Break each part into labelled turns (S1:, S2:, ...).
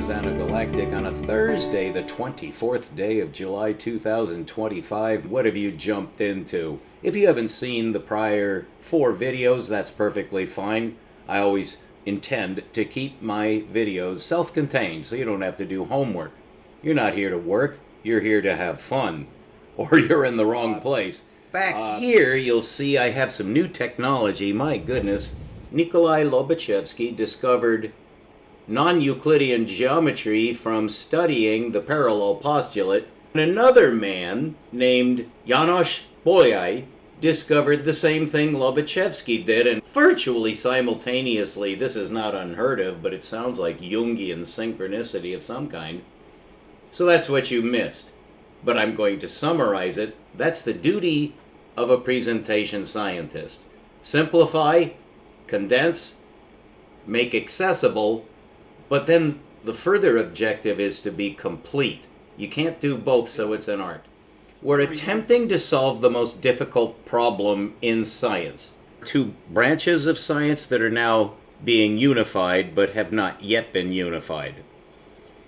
S1: Galactic on a Thursday, the 24th day of July 2025. What have you jumped into? If you haven't seen the prior 4 videos, that's perfectly fine. I always intend to keep my videos self-contained so you don't have to do homework. You're not here to work, you're here to have fun. Or you're in the wrong place. Back here, you'll see I have some new technology. My goodness. Nikolai Lobachevsky discovered non-Euclidean geometry from studying the parallel postulate. And another man named János Bolyai discovered the same thing Lobachevsky did, and virtually simultaneously. This is not unheard of, but it sounds like Jungian synchronicity of some kind. So that's what you missed. But I'm going to summarize it. That's the duty of a presentation scientist. Simplify, condense, make accessible, but then the further objective is to be complete. You can't do both, so it's an art. We're attempting to solve the most difficult problem in science. 2 branches of science that are now being unified, but have not yet been unified.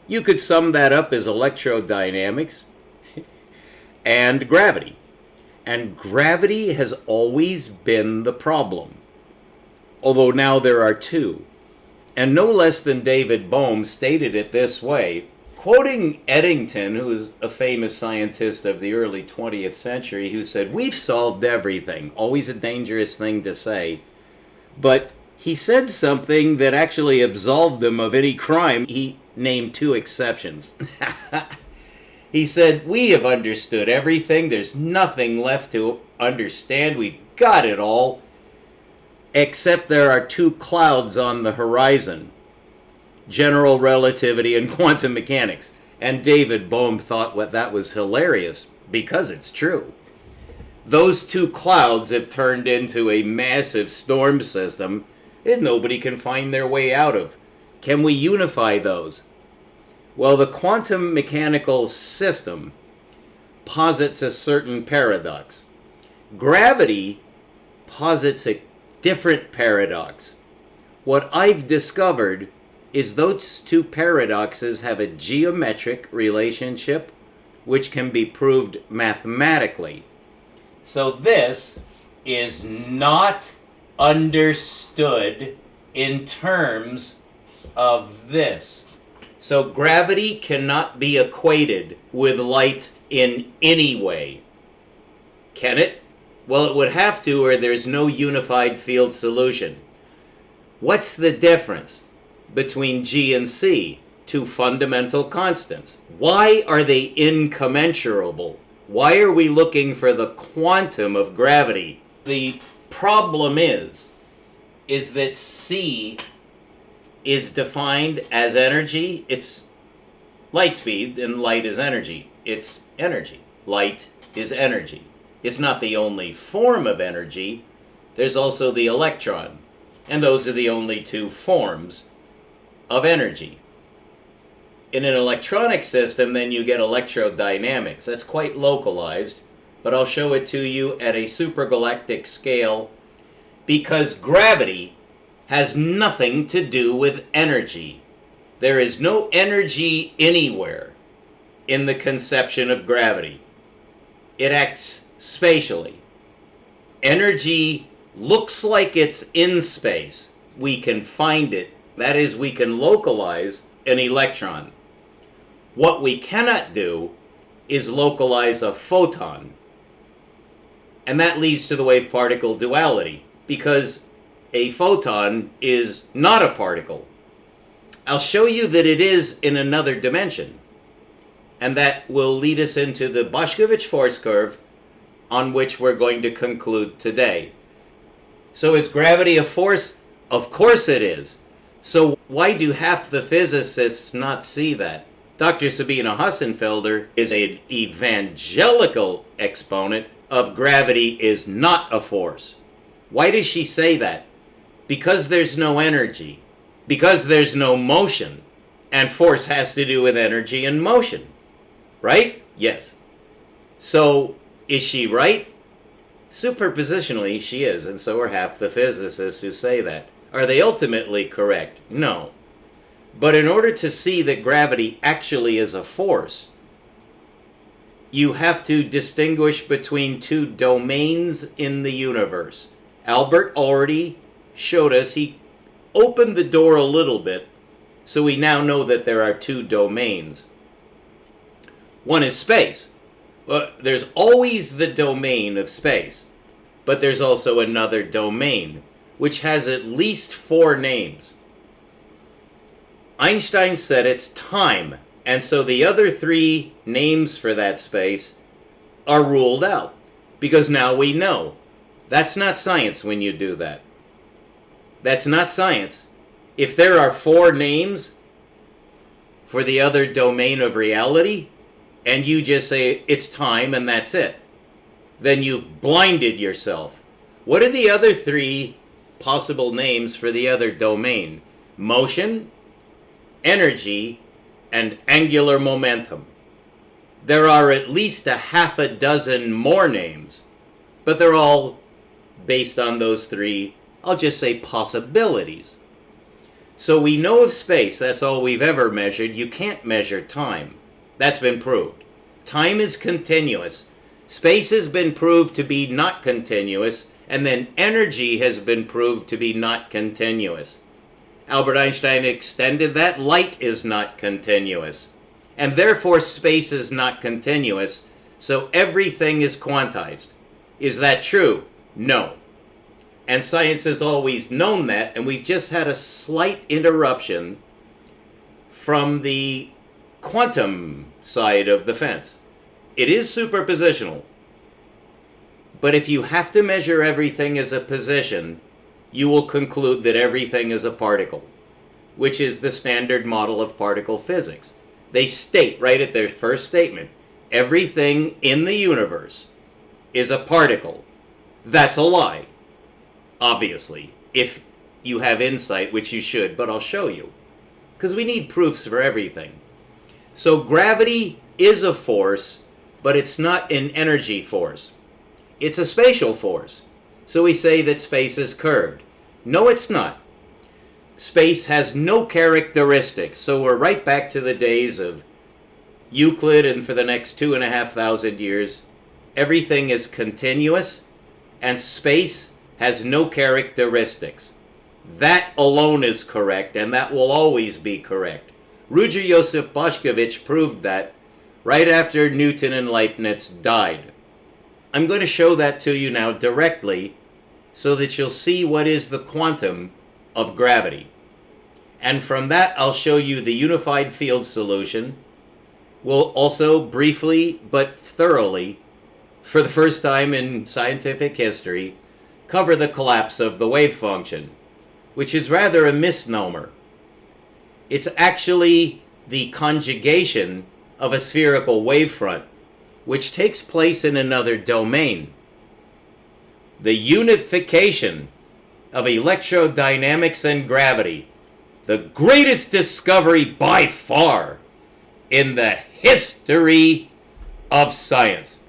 S1: You could sum that up as electrodynamics and gravity. And gravity has always been the problem, although now there are 2. And no less than David Bohm stated it this way, quoting Eddington, who is a famous scientist of the early 20th century, who said, "We've solved everything." Always a dangerous thing to say. But he said something that actually absolved him of any crime. He named 2 exceptions. He said, "We have understood everything. There's nothing left to understand. We've got it all. Except there are 2 clouds on the horizon. General relativity and quantum mechanics." And David Bohm thought that was hilarious, because it's true. Those 2 clouds have turned into a massive storm system that nobody can find their way out of. Can we unify those? Well, the quantum mechanical system posits a certain paradox. Gravity posits a different paradox. What I've discovered is those 2 paradoxes have a geometric relationship which can be proved mathematically. So this is not understood in terms of this. So gravity cannot be equated with light in any way. Can it? Well, it would have to, or there's no unified field solution. What's the difference between G and C? 2 fundamental constants. Why are they incommensurable? Why are we looking for the quantum of gravity? The problem is that C is defined as energy. It's light speed, and light is energy. It's energy. Light is energy. It's not the only form of energy. There's also the electron. And those are the only 2 forms of energy. In an electronic system, then you get electrodynamics. That's quite localized, but I'll show it to you at a supergalactic scale, because gravity has nothing to do with energy. There is no energy anywhere in the conception of gravity. It acts spatially. Energy looks like it's in space. We can find it. That is, we can localize an electron. What we cannot do is localize a photon. And that leads to the wave-particle duality, because a photon is not a particle. I'll show you that it is in another dimension. And that will lead us into the Boscovich Force Curve, on which we're going to conclude today. So is gravity a force? Of course it is. So why do half the physicists not see that? Dr. Sabine Hossenfelder is an evangelical exponent of gravity is not a force. Why does she say that? Because there's no energy. Because there's no motion. And force has to do with energy and motion. Right? Yes. So is she right? Superpositionally, she is, and so are half the physicists who say that. Are they ultimately correct? No. But in order to see that gravity actually is a force, you have to distinguish between two domains in the universe. Albert already showed us, he opened the door a little bit, so we now know that there are two domains. One is space. Well, there's always the domain of space, but there's also another domain, which has at least 4 names. Einstein said it's time, and so the other 3 names for that space are ruled out, because now we know. That's not science when you do that. That's not science. If there are 4 names for the other domain of reality, and you just say it's time and that's it, then you've blinded yourself. What are the other 3 possible names for the other domain? Motion, energy, and angular momentum. There are at least a half a dozen more names, but they're all based on those 3, I'll just say, possibilities. So we know of space, that's all we've ever measured. You can't measure time. That's been proved. Time is continuous. Space has been proved to be not continuous, and then energy has been proved to be not continuous. Albert Einstein extended that. Light is not continuous, and therefore space is not continuous, so everything is quantized. Is that true? No. And science has always known that, and we've just had a slight interruption from the quantum side of the fence. It is superpositional, but if you have to measure everything as a position, you will conclude that everything is a particle, which is the standard model of particle physics. They state right at their first statement, everything in the universe is a particle. That's a lie, obviously, if you have insight, which you should, but I'll show you, because we need proofs for everything. So gravity is a force, but it's not an energy force. It's a spatial force. So we say that space is curved. No, it's not. Space has no characteristics. So we're right back to the days of Euclid, and for the next 2,500 years, everything is continuous, and space has no characteristics. That alone is correct, and that will always be correct. Ruger Joseph Bošković proved that right after Newton and Leibniz died. I'm going to show that to you now directly so that you'll see what is the quantum of gravity. And from that, I'll show you the unified field solution. We'll also briefly but thoroughly, for the first time in scientific history, cover the collapse of the wave function, which is rather a misnomer. It's actually the conjugation of a spherical wavefront, which takes place in another domain. The unification of electrodynamics and gravity, the greatest discovery by far in the history of science.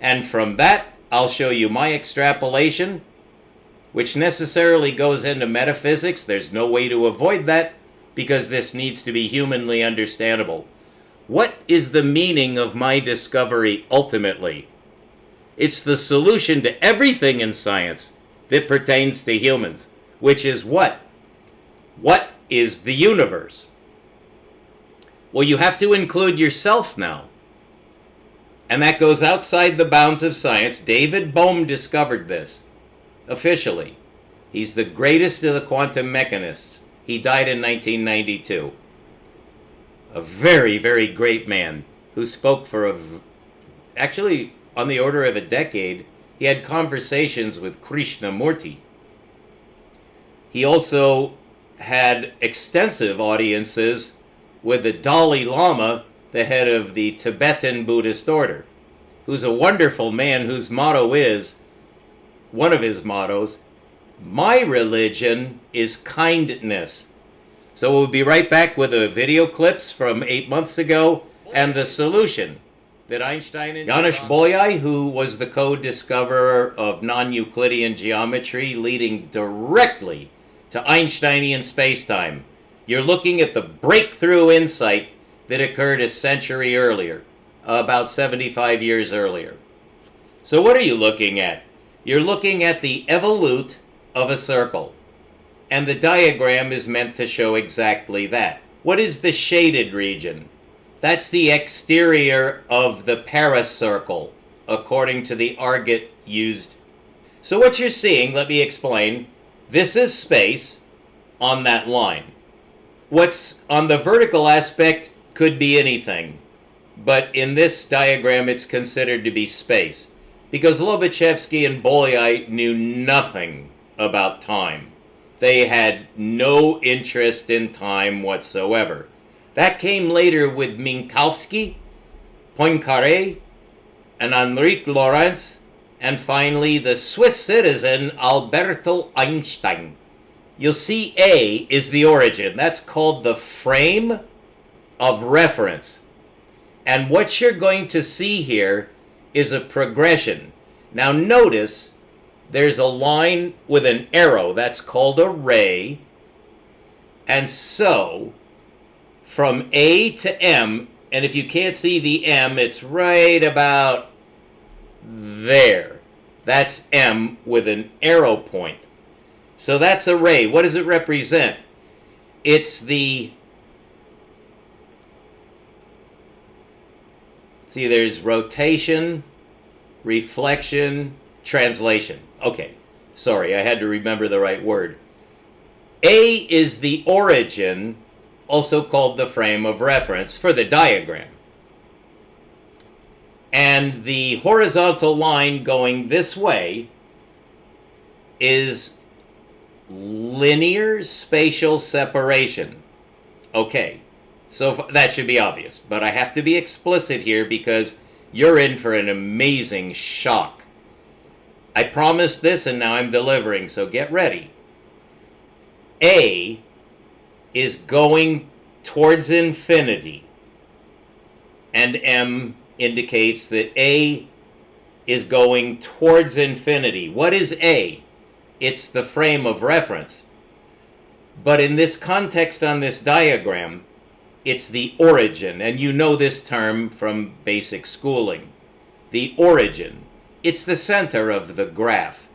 S1: And from that, I'll show you my extrapolation, which necessarily goes into metaphysics. There's no way to avoid that, because this needs to be humanly understandable. What is the meaning of my discovery ultimately? It's the solution to everything in science that pertains to humans, which is what? What is the universe? Well, you have to include yourself now. And that goes outside the bounds of science. David Bohm discovered this, officially. He's the greatest of the quantum mechanists. He died in 1992. A very, very great man who spoke for actually on the order of a decade. He had conversations with Krishnamurti. He also had extensive audiences with the Dalai Lama, the head of the Tibetan Buddhist order, who's a wonderful man whose motto is, one of his mottos, "My religion is kindness." So we'll be right back with the video clips from 8 months ago and the solution that Einstein and Janusz Bolyai, who was the co-discoverer of non-Euclidean geometry, leading directly to Einsteinian spacetime. You're looking at the breakthrough insight that occurred a century earlier, about 75 years earlier. So what are you looking at? You're looking at the evolute of a circle. And the diagram is meant to show exactly that. What is the shaded region? That's the exterior of the paracircle, according to the argot used. So what you're seeing, let me explain. This is space on that line. What's on the vertical aspect could be anything. But in this diagram, it's considered to be space. Because Lobachevsky and Bolyai knew nothing about time. They had no interest in time whatsoever. That came later with Minkowski, Poincaré, and Henrique Lorentz, and finally the Swiss citizen Alberto Einstein. You'll see A is the origin. That's called the frame of reference. And what you're going to see here is a progression. Now notice there's a line with an arrow. That's called a ray. And so, from A to M, and if you can't see the M, it's right about there. That's M with an arrow point. So that's a ray. What does it represent? It's the... See, there's rotation, reflection, translation. Okay, sorry, I had to remember the right word. A is the origin, also called the frame of reference, for the diagram. And the horizontal line going this way is linear spatial separation. Okay, so that should be obvious, but I have to be explicit here because you're in for an amazing shock. I promised this and now I'm delivering, so get ready. A is going towards infinity, and M indicates that A is going towards infinity. What is A? It's the frame of reference. But in this context on this diagram, it's the origin, and you know this term from basic schooling. The origin. It's the center of the graph.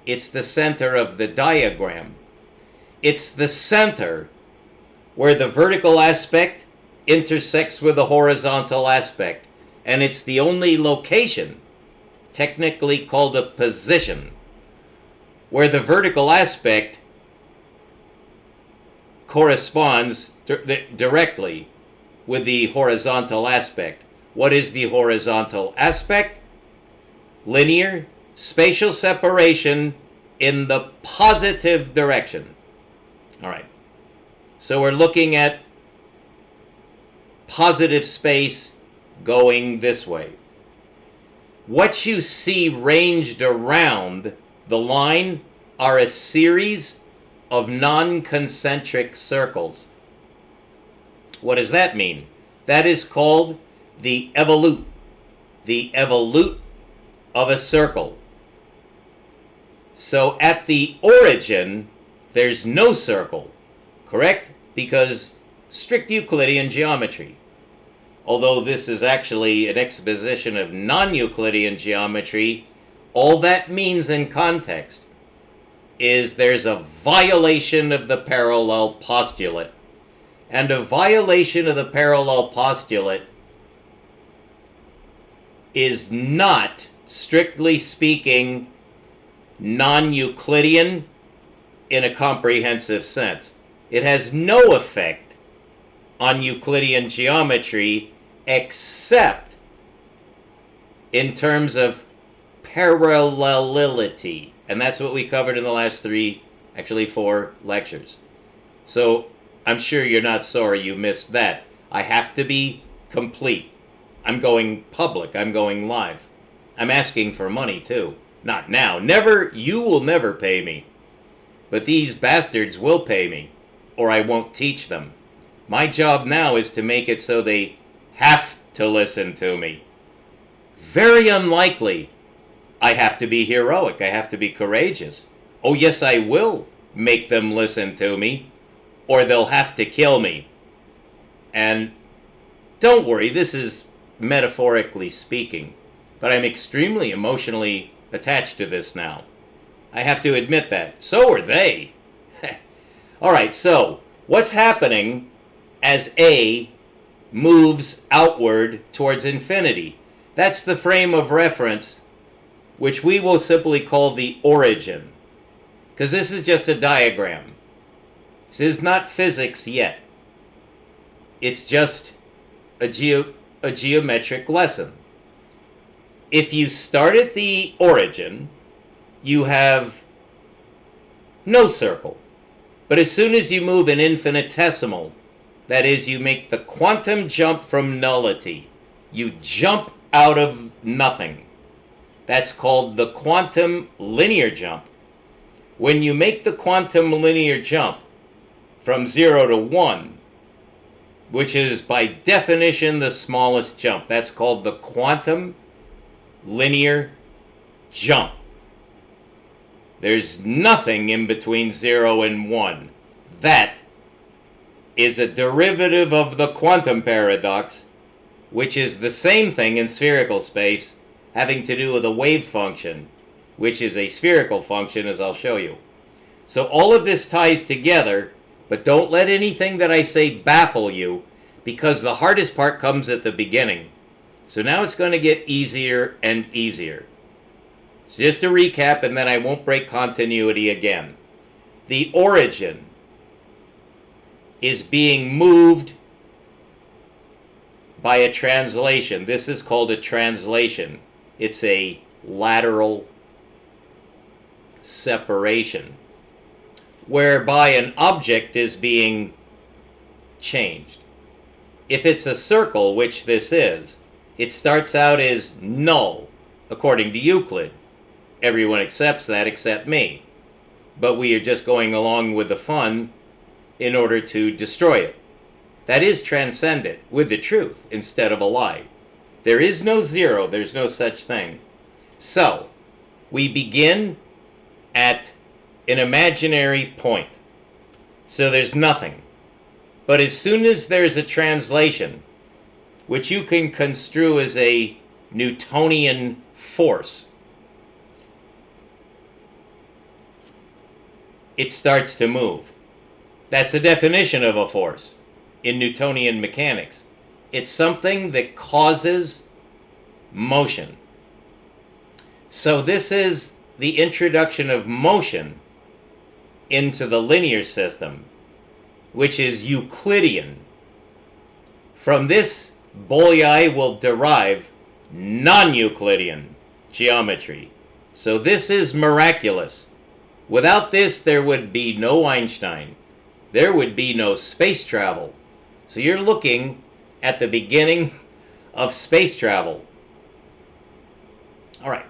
S1: It's the center of the diagram. It's the center where the vertical aspect intersects with the horizontal aspect. And it's the only location, technically called a position, where the vertical aspect corresponds directly with the horizontal aspect. What is the horizontal aspect? Linear spatial separation in the positive direction. All right. So we're looking at positive space going this way. What you see ranged around the line are a series of non-concentric circles. What does that mean? That is called the evolute. The evolute of a circle. So at the origin, there's no circle, correct? Because strict Euclidean geometry. Although this is actually an exposition of non-Euclidean geometry, all that means in context is there's a violation of the parallel postulate. And a violation of the parallel postulate is not, strictly speaking, non-Euclidean in a comprehensive sense. It has no effect on Euclidean geometry except in terms of parallelity. And that's what we covered in the last 4 lectures. So I'm sure you're not sorry you missed that. I have to be complete. I'm going public. I'm going live. I'm asking for money too. Not now. Never. You will never pay me. But these bastards will pay me, or I won't teach them. My job now is to make it so they have to listen to me. Very unlikely. I have to be heroic. I have to be courageous. Oh yes, I will make them listen to me. or they'll have to kill me. And don't worry, this is metaphorically speaking, but I'm extremely emotionally attached to this now. I have to admit that. So are they. Alright, so what's happening as A moves outward towards infinity? That's the frame of reference, which we will simply call the origin, because this is just a diagram. This is not physics yet. It's just a geometric lesson. If you start at the origin, you have no circle. But as soon as you move an infinitesimal, that is, you make the quantum jump from nullity, you jump out of nothing. That's called the quantum linear jump. When you make the quantum linear jump from 0 to 1, which is by definition the smallest jump, that's called the quantum linear jump. There's nothing in between 0 and 1. That is a derivative of the quantum paradox, which is the same thing in spherical space, having to do with a wave function, which is a spherical function, as I'll show you. So all of this ties together, but don't let anything that I say baffle you, because the hardest part comes at the beginning. So now it's going to get easier and easier. So just to recap, and then I won't break continuity again. The origin is being moved by a translation. This is called a translation. It's a lateral separation, whereby an object is being changed. If it's a circle, which this is, it starts out as null, according to Euclid. Everyone accepts that except me. But we are just going along with the fun in order to destroy it. That is transcendent with the truth instead of a lie. There is no zero, there's no such thing. So, we begin at an imaginary point. So there's nothing. But as soon as there's a translation, which you can construe as a Newtonian force, it starts to move. That's the definition of a force in Newtonian mechanics. It's something that causes motion. So this is the introduction of motion into the linear system, which is Euclidean. From this, Bolyai will derive non-Euclidean geometry. So this is miraculous. Without this, there would be no Einstein. There would be no space travel. So you're looking at the beginning of space travel. All right.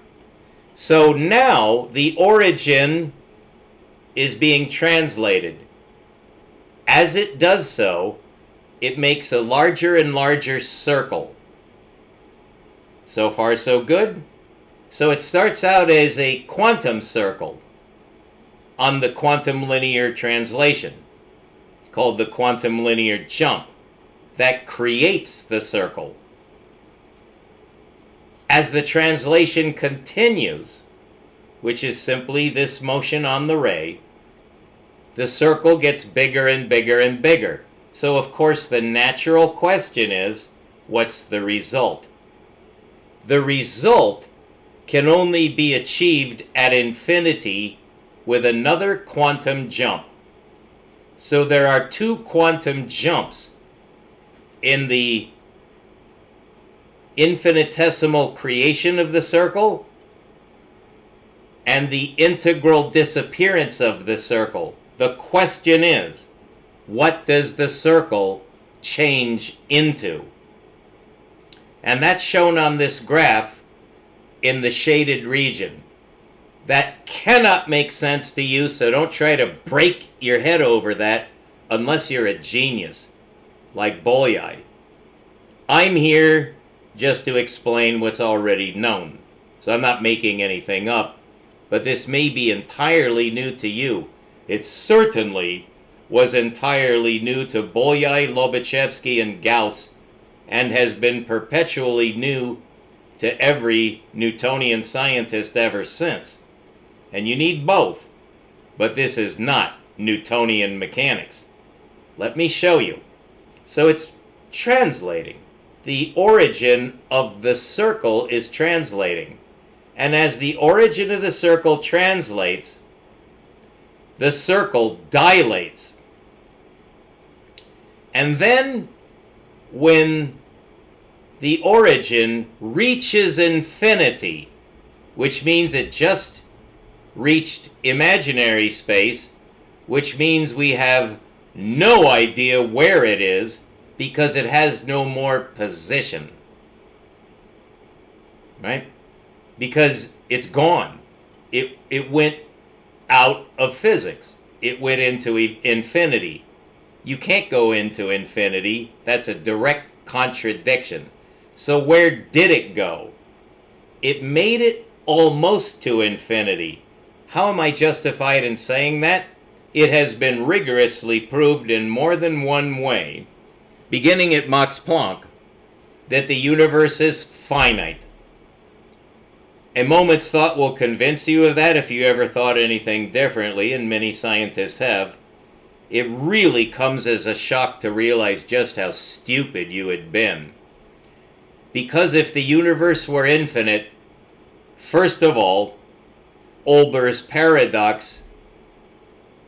S1: So now the origin is being translated. As it does so, it makes a larger and larger circle. So far, so good. So it starts out as a quantum circle on the quantum linear translation, called the quantum linear jump, that creates the circle. As the translation continues, which is simply this motion on the ray, the circle gets bigger and bigger and bigger. So of course the natural question is, what's the result? The result can only be achieved at infinity with another quantum jump. So there are two quantum jumps in the infinitesimal creation of the circle and the integral disappearance of the circle. The question is, what does the circle change into? And that's shown on this graph in the shaded region. That cannot make sense to you, so don't try to break your head over that unless you're a genius, like Bolyai. I'm here just to explain what's already known, so I'm not making anything up, but this may be entirely new to you. It certainly was entirely new to Bolyai, Lobachevsky, and Gauss, and has been perpetually new to every Newtonian scientist ever since. And you need both, but this is not Newtonian mechanics. Let me show you. So it's translating. The origin of the circle is translating. And as the origin of the circle translates, the circle dilates. And then when the origin reaches infinity, which means it just reached imaginary space, which means we have no idea where it is because it has no more position. Right? Because it's gone. It went out of physics. It went into infinity. You can't go into infinity. That's a direct contradiction. So where did it go? It made it almost to infinity. How am I justified in saying that? It has been rigorously proved in more than one way, beginning at Max Planck, that the universe is finite. A moment's thought will convince you of that if you ever thought anything differently, and many scientists have. It really comes as a shock to realize just how stupid you had been. Because if the universe were infinite, first of all, Olber's paradox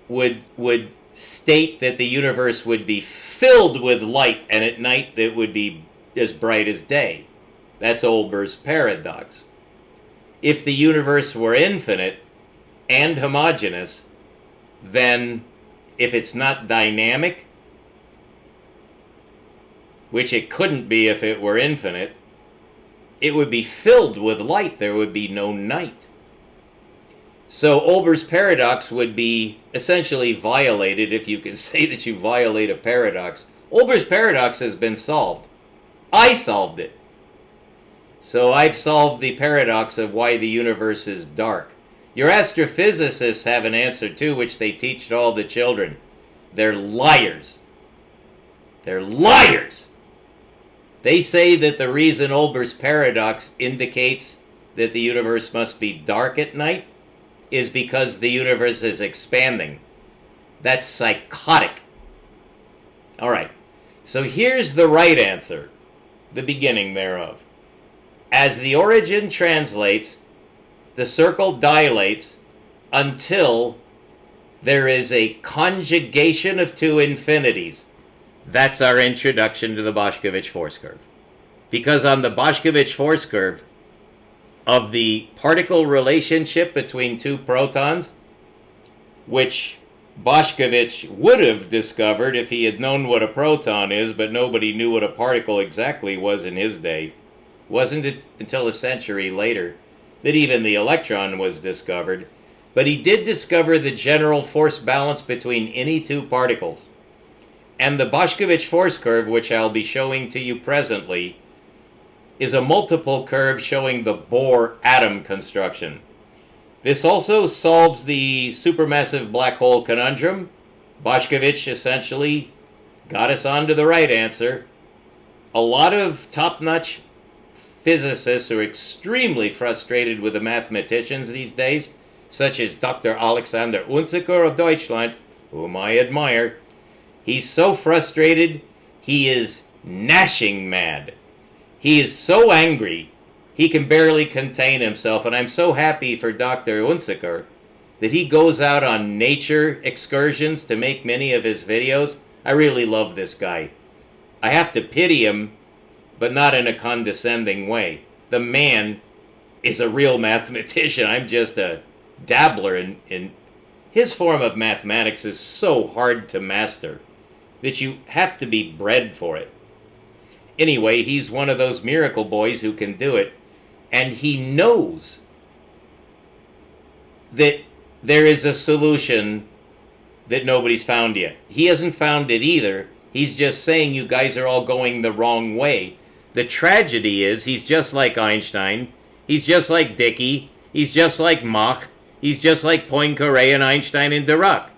S1: would state that the universe would be filled with light, and at night it would be as bright as day. That's Olber's paradox. If the universe were infinite and homogeneous, then if it's not dynamic, which it couldn't be if it were infinite, it would be filled with light. There would be no night. So Olber's paradox would be essentially violated, if you can say that you violate a paradox. Olber's paradox has been solved. I solved it. So I've solved the paradox of why the universe is dark. Your astrophysicists have an answer too, which they teach to all the children. They're liars. They're liars! They say that the reason Olber's paradox indicates that the universe must be dark at night is because the universe is expanding. That's psychotic. All right, so here's the right answer, the beginning thereof. As the origin translates, the circle dilates until there is a conjugation of two infinities. That's our introduction to the Boscovich Force Curve. Because on the Bošković Force Curve, of the particle relationship between two protons, which Bošković would have discovered if he had known what a proton is, but nobody knew what a particle exactly was in his day. Wasn't it until a century later that even the electron was discovered, but he did discover the general force balance between any two particles. And the Bošković Force Curve, which I'll be showing to you presently, is a multiple curve showing the Bohr atom construction. This also solves the supermassive black hole conundrum. Bošković essentially got us on to the right answer. A lot of top-notch physicists are extremely frustrated with the mathematicians these days, such as Dr. Alexander Unziker of Deutschland, whom I admire. He's so frustrated, he is gnashing mad. He is so angry, he can barely contain himself, and I'm so happy for Dr. Unziker that he goes out on nature excursions to make many of his videos. I really love this guy. I have to pity him, but not in a condescending way. The man is a real mathematician. I'm just a dabbler in his form of mathematics is so hard to master that you have to be bred for it. Anyway, he's one of those miracle boys who can do it, and he knows that there is a solution that nobody's found yet. He hasn't found it either. He's just saying you guys are all going the wrong way. The tragedy is he's just like Einstein. He's just like Dickey. He's just like Mach. He's just like Poincaré and Einstein and Dirac.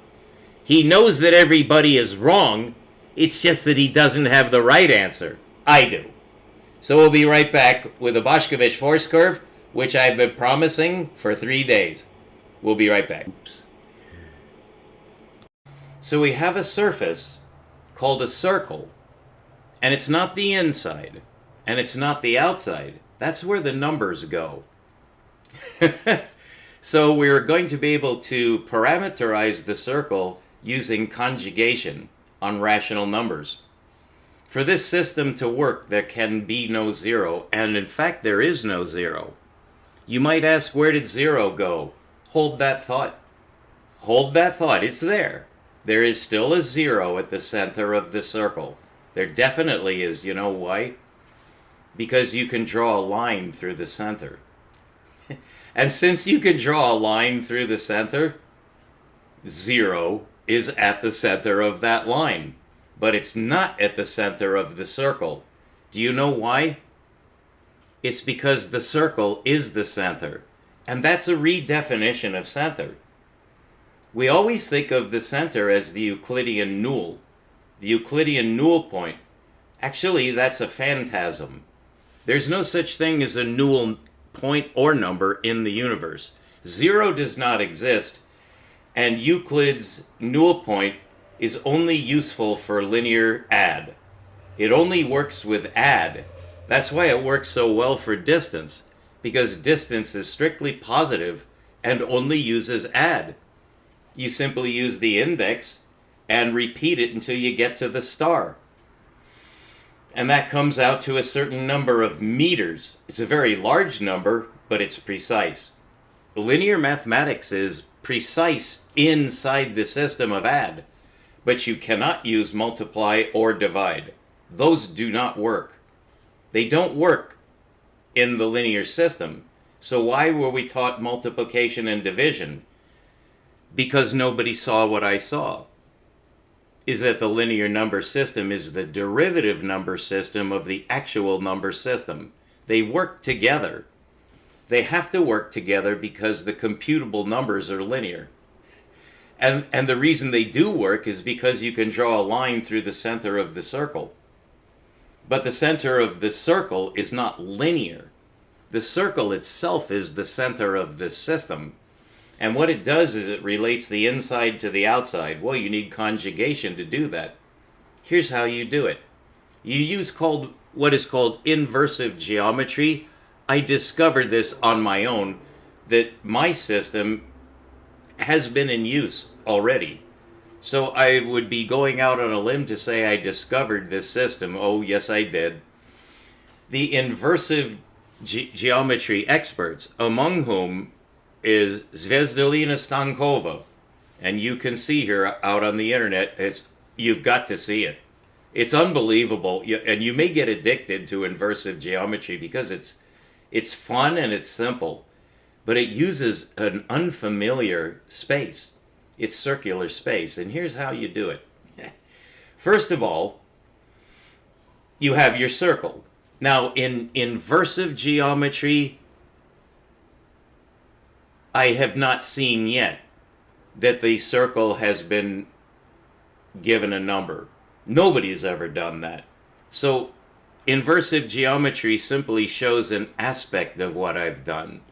S1: He knows that everybody is wrong. It's just that he doesn't have the right answer. I do. So we'll be right back with the Boscovich Force Curve, which I've been promising for 3 days. We'll be right back. Oops. So we have a surface called a circle, and it's not the inside, and it's not the outside. That's where the numbers go. So we're going to be able to parameterize the circle using conjugation on rational numbers. For this system to work, there can be no zero, and in fact there is no zero. You might ask, where did zero go? Hold that thought. Hold that thought. It's there. There is still a zero at the center of the circle. There definitely is. You know why? Because you can draw a line through the center. And since you can draw a line through the center, zero is at the center of that line. But it's not at the center of the circle. Do you know why? It's because the circle is the center. And that's a redefinition of center. We always think of the center as the Euclidean null. The Euclidean null point. Actually, that's a phantasm. There's no such thing as a null point or number in the universe. Zero does not exist, and Euclid's null point is only useful for linear add. It only works with add. That's why it works so well for distance, because distance is strictly positive and only uses add. You simply use the index and repeat it until you get to the star. And that comes out to a certain number of meters. It's a very large number, but it's precise. Linear mathematics is precise inside the system of add, but you cannot use multiply or divide. Those do not work. They don't work in the linear system. So why were we taught multiplication and division? Because nobody saw what I saw. Is that the linear number system is the derivative number system of the actual number system. They work together. They have to work together because the computable numbers are linear. And the reason they do work is because you can draw a line through the center of the circle. But the center of the circle is not linear. The circle itself is the center of the system. And what it does is it relates the inside to the outside. Well, you need conjugation to do that. Here's how you do it. You use what is called inversive geometry. I discovered this on my own, that my system has been in use already. So I would be going out on a limb to say I discovered this system. Oh, yes, I did. The inversive geometry experts, among whom is Zvezdalina Stankova, and you can see her out on the internet. You've got to see it. It's unbelievable, and you may get addicted to inversive geometry because it's fun and it's simple, but it uses an unfamiliar space. It's circular space, and here's how you do it. First of all, you have your circle. Now, in inversive geometry, I have not seen yet that the circle has been given a number. Nobody's ever done that. So inversive geometry simply shows an aspect of what I've done.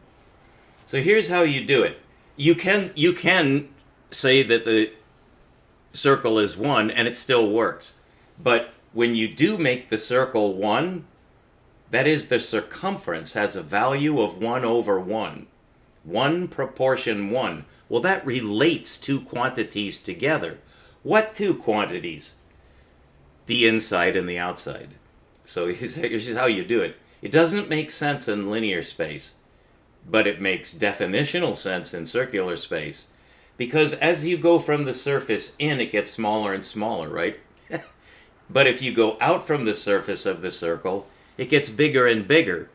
S1: So here's how you do it. You can say that the circle is 1 and it still works. But when you do make the circle 1, that is, the circumference has a value of 1 over 1. 1 proportion 1. Well, that relates two quantities together. What two quantities? The inside and the outside. So here's how you do it. It doesn't make sense in linear space, but it makes definitional sense in circular space. Because as you go from the surface in, it gets smaller and smaller, right? But if you go out from the surface of the circle, it gets bigger and bigger.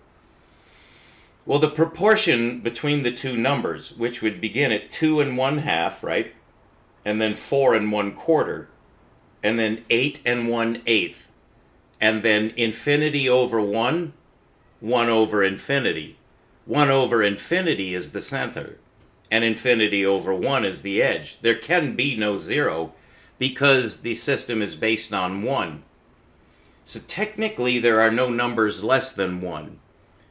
S1: Well, the proportion between the two numbers, which would begin at 2 1/2, right? And then 4 1/4, and then 8 1/8, and then infinity over 1 over infinity. 1 over infinity is the center. and infinity over 1 is the edge. There can be no 0 because the system is based on 1. So technically there are no numbers less than 1.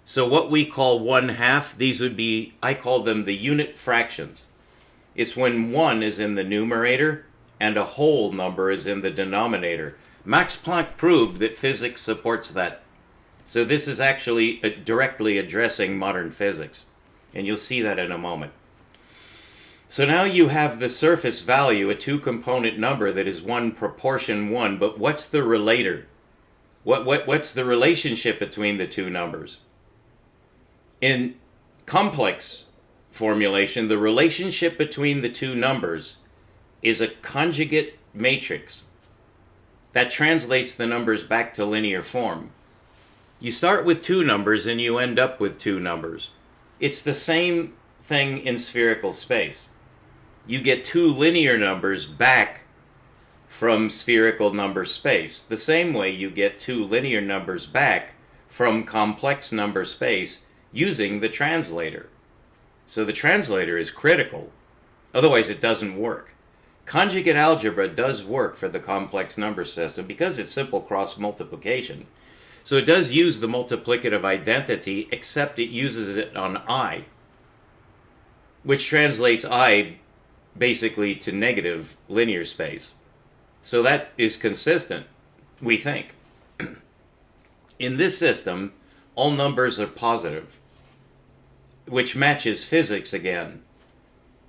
S1: So what we call 1/2, these would be, I call them the unit fractions. It's when 1 is in the numerator and a whole number is in the denominator. Max Planck proved that physics supports that. So this is actually directly addressing modern physics. And you'll see that in a moment. So now you have the surface value, a two-component number that is 1 proportion 1, but what's the relator? What's the relationship between the two numbers? In complex formulation, the relationship between the two numbers is a conjugate matrix that translates the numbers back to linear form. You start with two numbers and you end up with two numbers. It's the same thing in spherical space. You get two linear numbers back from spherical number space, the same way you get two linear numbers back from complex number space using the translator. So the translator is critical, otherwise it doesn't work. Conjugate algebra does work for the complex number system because it's simple cross multiplication. So it does use the multiplicative identity, except it uses it on I, which translates I basically to negative linear space. So that is consistent, we think. In this system, all numbers are positive, which matches physics again.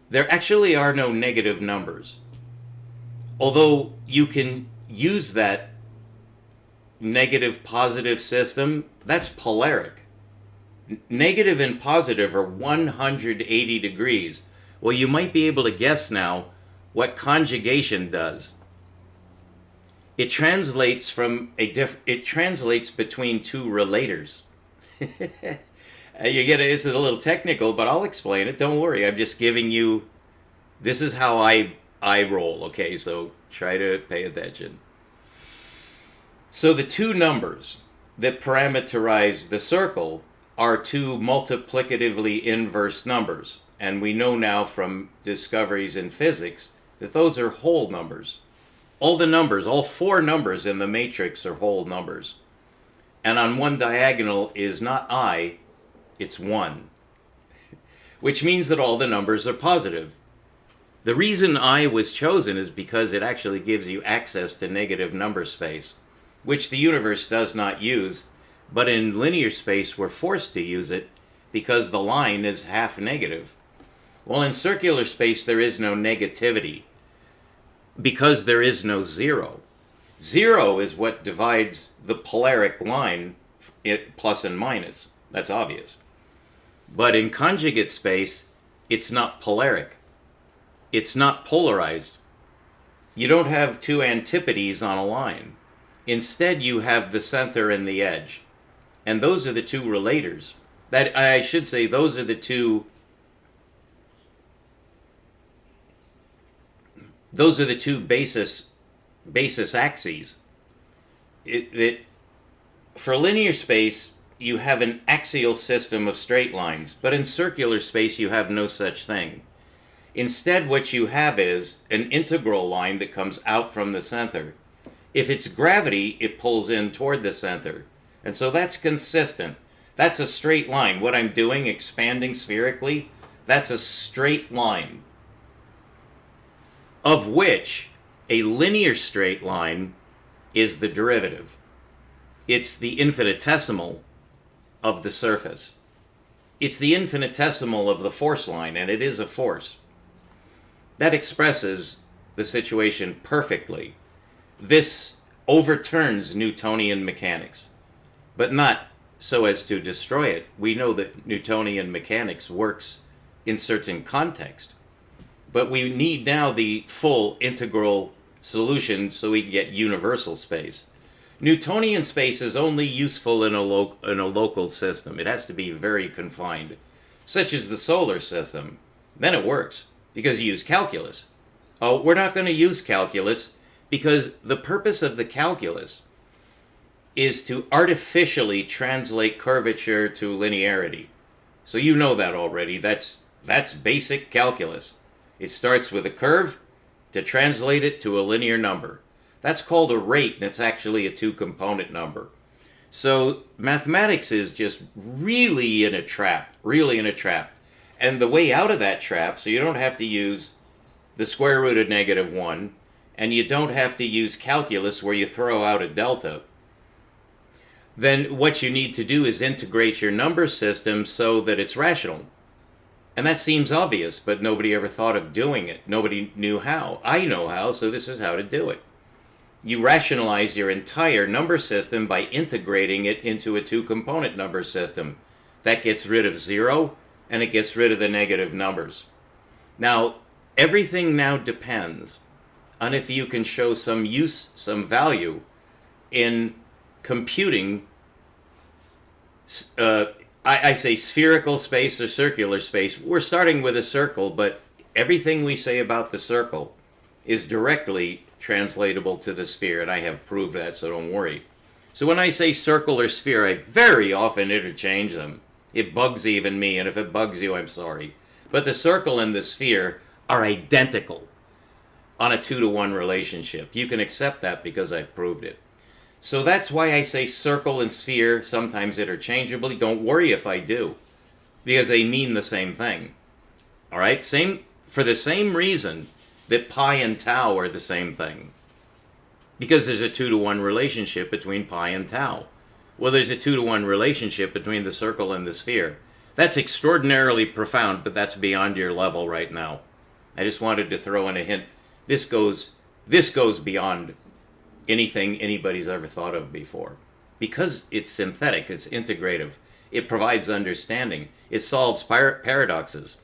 S1: There actually are no negative numbers. Although you can use that negative positive system, that's polaric. Negative and positive are 180 degrees. Well, you might be able to guess now what conjugation does. It translates it translates between two relators. You get it, it's a little technical, but I'll explain it. Don't worry. I'm just giving you, this is how I roll, okay? So try to pay attention. So the two numbers that parameterize the circle are two multiplicatively inverse numbers. And we know now from discoveries in physics that those are whole numbers. All the numbers, all four numbers in the matrix are whole numbers. And on one diagonal is not I, it's 1. Which means that all the numbers are positive. The reason I was chosen is because it actually gives you access to negative number space, which the universe does not use, but in linear space we're forced to use it because the line is half negative. Well, in circular space there is no negativity because there is no 0. 0 is what divides the polaric line, plus and minus. That's obvious. But in conjugate space, it's not polaric. It's not polarized. You don't have two antipodes on a line. Instead, you have the center and the edge. And those are the two relators. That, I should say, those are the two basis axes. For linear space, you have an axial system of straight lines, but in circular space you have no such thing. Instead, what you have is an integral line that comes out from the center. If it's gravity, it pulls in toward the center. And so that's consistent. That's a straight line. What I'm doing, expanding spherically, that's a straight line, of which a linear straight line is the derivative. It's the infinitesimal of the surface. It's the infinitesimal of the force line, and it is a force. That expresses the situation perfectly. This overturns Newtonian mechanics, but not so as to destroy it. We know that Newtonian mechanics works in certain context, but we need now the full integral solution so we can get universal space. Newtonian space is only useful in a local system. It has to be very confined, such as the solar system. Then it works, because you use calculus. Oh, we're not going to use calculus, because the purpose of the calculus is to artificially translate curvature to linearity. So you know that already. That's That's basic calculus. It starts with a curve to translate it to a linear number. That's called a rate, and it's actually a two-component number. So mathematics is just really in a trap, really in a trap. And the way out of that trap, so you don't have to use the square root of -1, and you don't have to use calculus where you throw out a delta, then what you need to do is integrate your number system so that it's rational. And that seems obvious, but nobody ever thought of doing it. Nobody knew how. I know how, so this is how to do it. You rationalize your entire number system by integrating it into a two-component number system. That gets rid of 0, and it gets rid of the negative numbers. Now, everything now depends on if you can show some use, some value in computing, I say spherical space or circular space. We're starting with a circle, but everything we say about the circle is directly translatable to the sphere, and I have proved that, so don't worry. So when I say circle or sphere, I very often interchange them. It bugs even me, and if it bugs you, I'm sorry. But the circle and the sphere are identical on a 2-to-1 relationship. You can accept that because I've proved it. So that's why I say circle and sphere sometimes interchangeably. Don't worry if I do, because they mean the same thing. All right? For the same reason that pi and tau are the same thing. Because there's a 2-to-1 relationship between pi and tau. Well, there's a 2-to-1 relationship between the circle and the sphere. That's extraordinarily profound, but that's beyond your level right now. I just wanted to throw in a hint. This goes beyond anything anybody's ever thought of before. Because it's synthetic, it's integrative, it provides understanding, it solves paradoxes,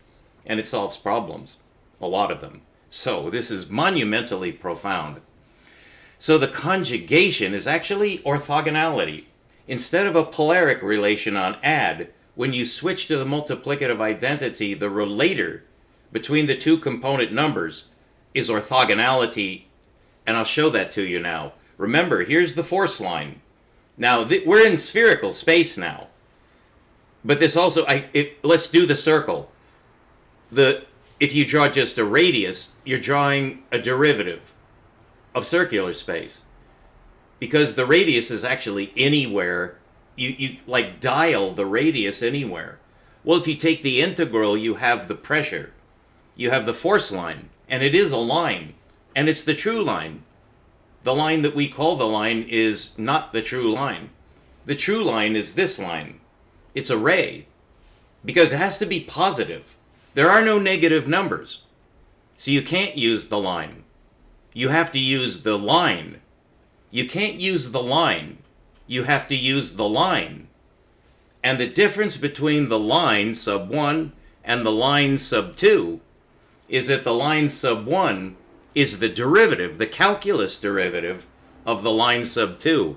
S1: and it solves problems, a lot of them. So this is monumentally profound. So the conjugation is actually orthogonality. Instead of a polaric relation on add, when you switch to the multiplicative identity, the relator between the two component numbers is orthogonality, and I'll show that to you now. Remember, here's the force line. Now, we're in spherical space now. But this also, let's do the circle. If you draw just a radius, you're drawing a derivative of circular space. Because the radius is actually anywhere. You like dial the radius anywhere. Well, if you take the integral, you have the pressure. You have the force line. And it is a line. And it's the true line. The line that we call the line is not the true line. The true line is this line. It's a ray. Because it has to be positive. There are no negative numbers. So you can't use the line. You have to use the line. You can't use the line. You have to use the line. And the difference between the line sub 1 and the line sub 2 is that the line sub 1 is the derivative, the calculus derivative of the line sub 2.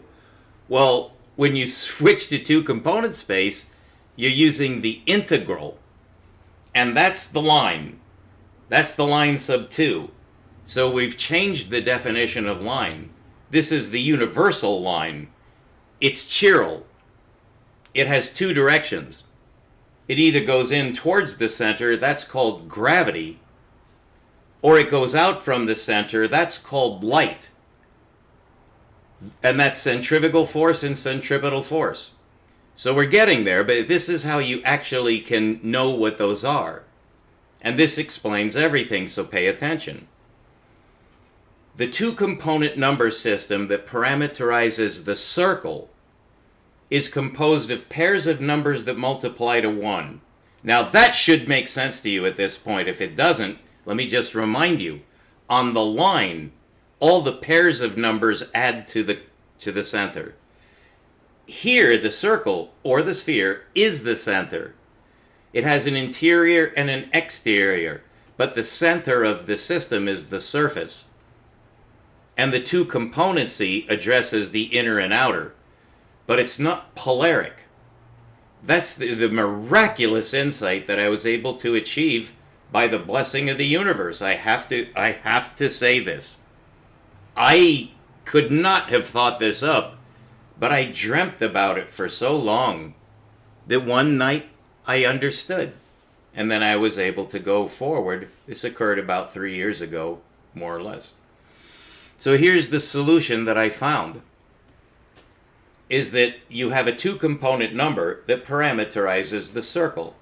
S1: Well, when you switch to two-component space, you're using the integral. And that's the line. That's the line sub 2. So we've changed the definition of line. This is the universal line. It's chiral. It has two directions. It either goes in towards the center, that's called gravity, or it goes out from the center, that's called light. And that's centrifugal force and centripetal force. So we're getting there, but this is how you actually can know what those are. And this explains everything, so pay attention. The two-component number system that parameterizes the circle is composed of pairs of numbers that multiply to 1. Now that should make sense to you at this point. If it doesn't, let me just remind you. On the line, all the pairs of numbers add to the center. Here, the circle, or the sphere, is the center. It has an interior and an exterior, but the center of the system is the surface. And the two-componency addresses the inner and outer. But it's not polaric. That's the miraculous insight that I was able to achieve by the blessing of the universe. I have to say this. I could not have thought this up, but I dreamt about it for so long that one night I understood. And then I was able to go forward. This occurred about 3 years ago, more or less. So here's the solution that I found, is that you have a two-component number that parameterizes the circle.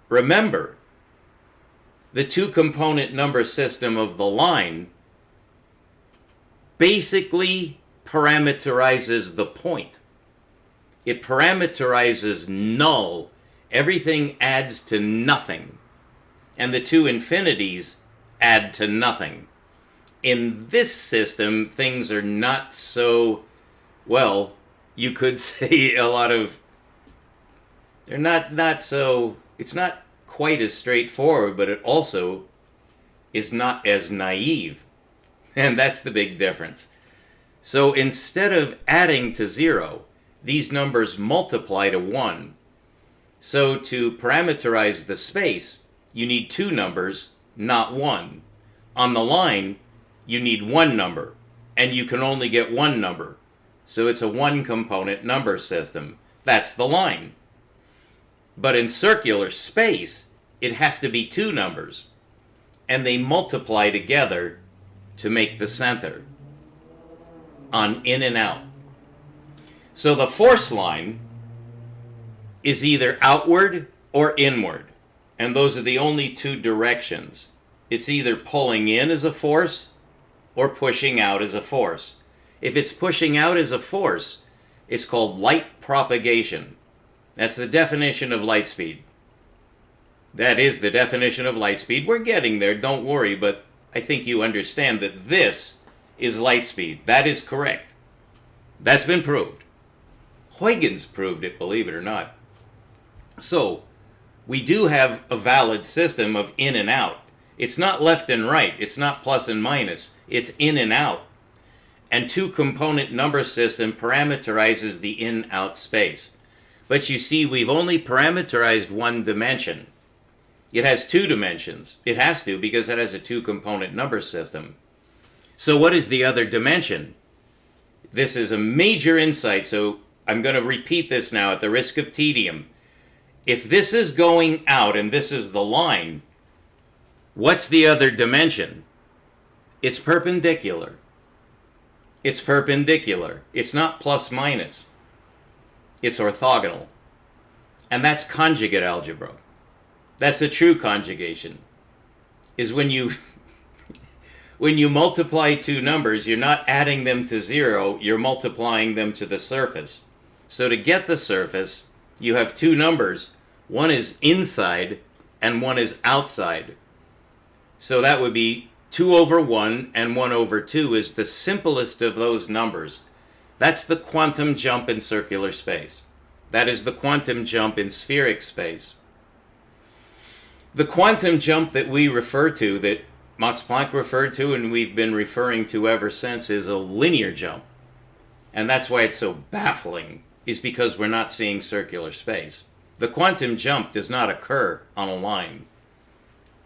S1: Remember, the two-component number system of the line basically parameterizes the point. It parameterizes null. Everything adds to nothing. And the two infinities add to nothing. In this system, things are not so, well, you could say a lot of, they're not so, it's not quite as straightforward, but it also is not as naive. And that's the big difference. So instead of adding to 0, these numbers multiply to 1. So to parameterize the space, you need two numbers, not one. On the line, you need one number, and you can only get one number. So it's a one-component number system. That's the line. But in circular space, it has to be two numbers, and they multiply together to make the center on in and out. So the force line is either outward or inward, and those are the only two directions. It's either pulling in as a force or pushing out as a force. If it's pushing out as a force, it's called light propagation. That's the definition of light speed. That is the definition of light speed. We're getting there, don't worry, but I think you understand that this is light speed. That is correct. That's been proved. Huygens proved it, believe it or not. So, we do have a valid system of in and out. It's not left and right. It's not plus and minus. It's in and out. And two-component number system parameterizes the in-out space. But you see, we've only parameterized one dimension. It has two dimensions. It has to, because it has a two-component number system. So what is the other dimension? This is a major insight, so I'm going to repeat this now at the risk of tedium. If this is going out and this is the line, what's the other dimension? It's perpendicular. It's perpendicular. It's not plus minus. It's orthogonal. And that's conjugate algebra. That's a true conjugation. Is when you multiply two numbers, you're not adding them to 0, you're multiplying them to the surface. So to get the surface, you have two numbers. One is inside and one is outside. So that would be 2 over 1 and 1 over 2 is the simplest of those numbers. That's the quantum jump in circular space. That is the quantum jump in spheric space. The quantum jump that we refer to, that Max Planck referred to and we've been referring to ever since, is a linear jump. And that's why it's so baffling, is because we're not seeing circular space. The quantum jump does not occur on a line.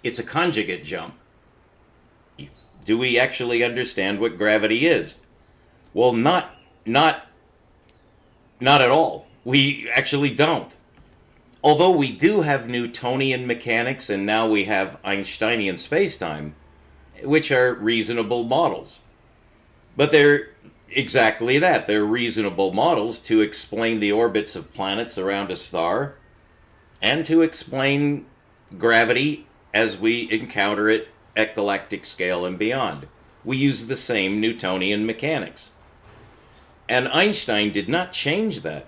S1: It's a conjugate jump. Do we actually understand what gravity is? Well, not at all. We actually don't. Although we do have Newtonian mechanics and now we have Einsteinian spacetime, which are reasonable models. But they're exactly that. They're reasonable models to explain the orbits of planets around a star and to explain gravity as we encounter it at galactic scale and beyond. We use the same Newtonian mechanics. And Einstein did not change that.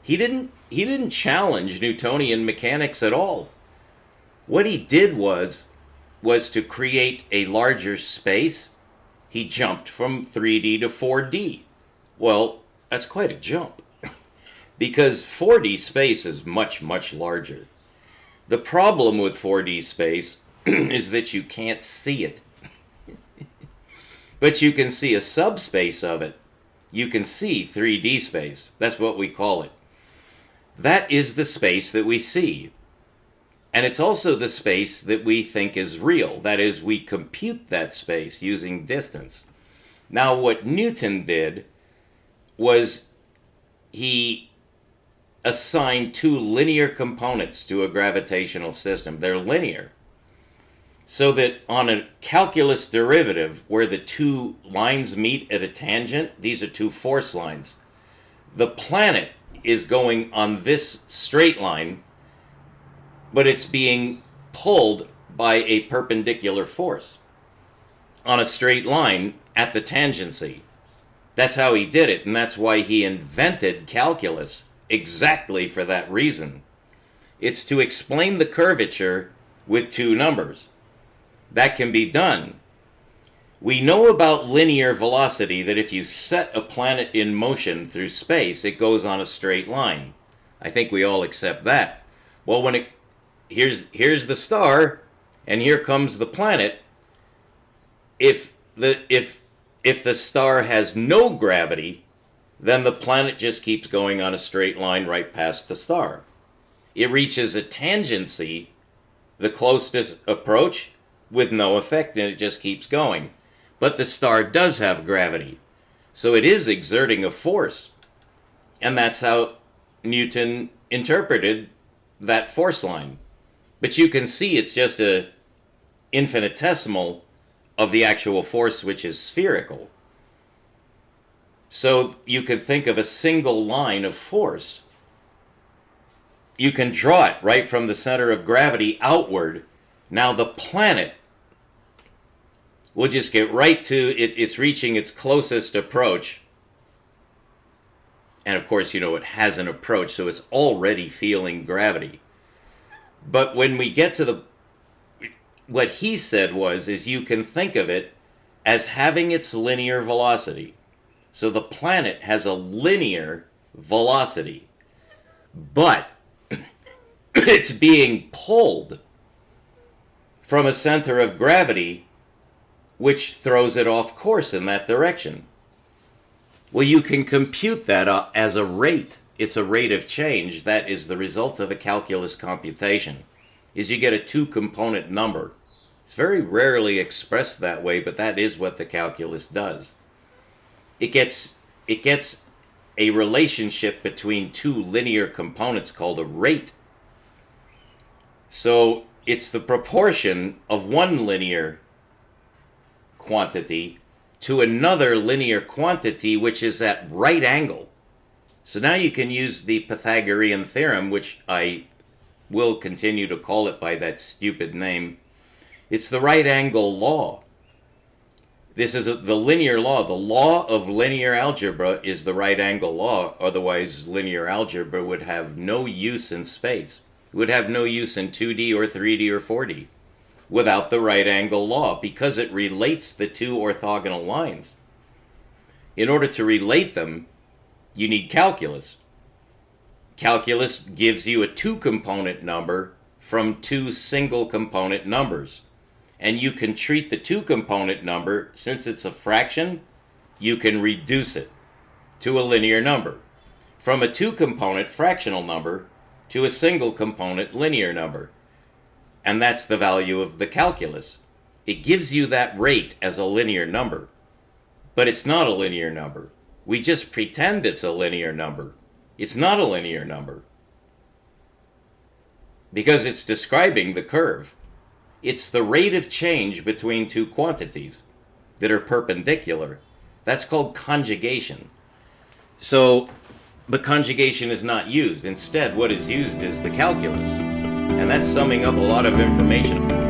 S1: He didn't challenge Newtonian mechanics at all. What he did was to create a larger space. He jumped from 3D to 4D. Well, that's quite a jump. Because 4D space is much, much larger. The problem with 4D space is that you can't see it. But you can see a subspace of it. You can see 3D space. That's what we call it. That is the space that we see. And it's also the space that we think is real. That is, we compute that space using distance. Now, what Newton did was he assign two linear components to a gravitational system. They're linear. So that on a calculus derivative where the two lines meet at a tangent, these are two force lines. The planet is going on this straight line, but it's being pulled by a perpendicular force on a straight line at the tangency. That's how he did it, and that's why he invented calculus, exactly for that reason. It's to explain the curvature with two numbers. That can be done. We know about linear velocity, that if you set a planet in motion through space, it goes on a straight line. I think we all accept that. Well, when here's the star, and here comes the planet. If the star has no gravity, then the planet just keeps going on a straight line right past the star. It reaches a tangency, the closest approach, with no effect, and it just keeps going. But the star does have gravity, so it is exerting a force. And that's how Newton interpreted that force line. But you can see it's just a infinitesimal of the actual force, which is spherical. So you could think of a single line of force. You can draw it right from the center of gravity outward. Now the planet will just get right to it. It's reaching its closest approach. And of course, it has an approach, so it's already feeling gravity. But when we get to what he said is you can think of it as having its linear velocity. So the planet has a linear velocity, but it's being pulled from a center of gravity, which throws it off course in that direction. Well, you can compute that as a rate. It's a rate of change. That is the result of a calculus computation, is you get a two-component number. It's very rarely expressed that way, but that is what the calculus does. It gets a relationship between two linear components called a rate. So it's the proportion of one linear quantity to another linear quantity, which is at right angle. So now you can use the Pythagorean theorem, which I will continue to call it by that stupid name. It's the right angle law. This is the linear law. The law of linear algebra is the right angle law. Otherwise, linear algebra would have no use in space. It would have no use in 2D or 3D or 4D without the right angle law, because it relates the two orthogonal lines. In order to relate them, you need calculus. Calculus gives you a two-component number from two single-component numbers. And you can treat the two-component number, since it's a fraction, you can reduce it to a linear number. From a two-component fractional number to a single-component linear number. And that's the value of the calculus. It gives you that rate as a linear number. But it's not a linear number. We just pretend it's a linear number. It's not a linear number, because it's describing the curve. It's the rate of change between two quantities that are perpendicular. That's called conjugation. So the conjugation is not used. Instead, what is used is the calculus. And that's summing up a lot of information.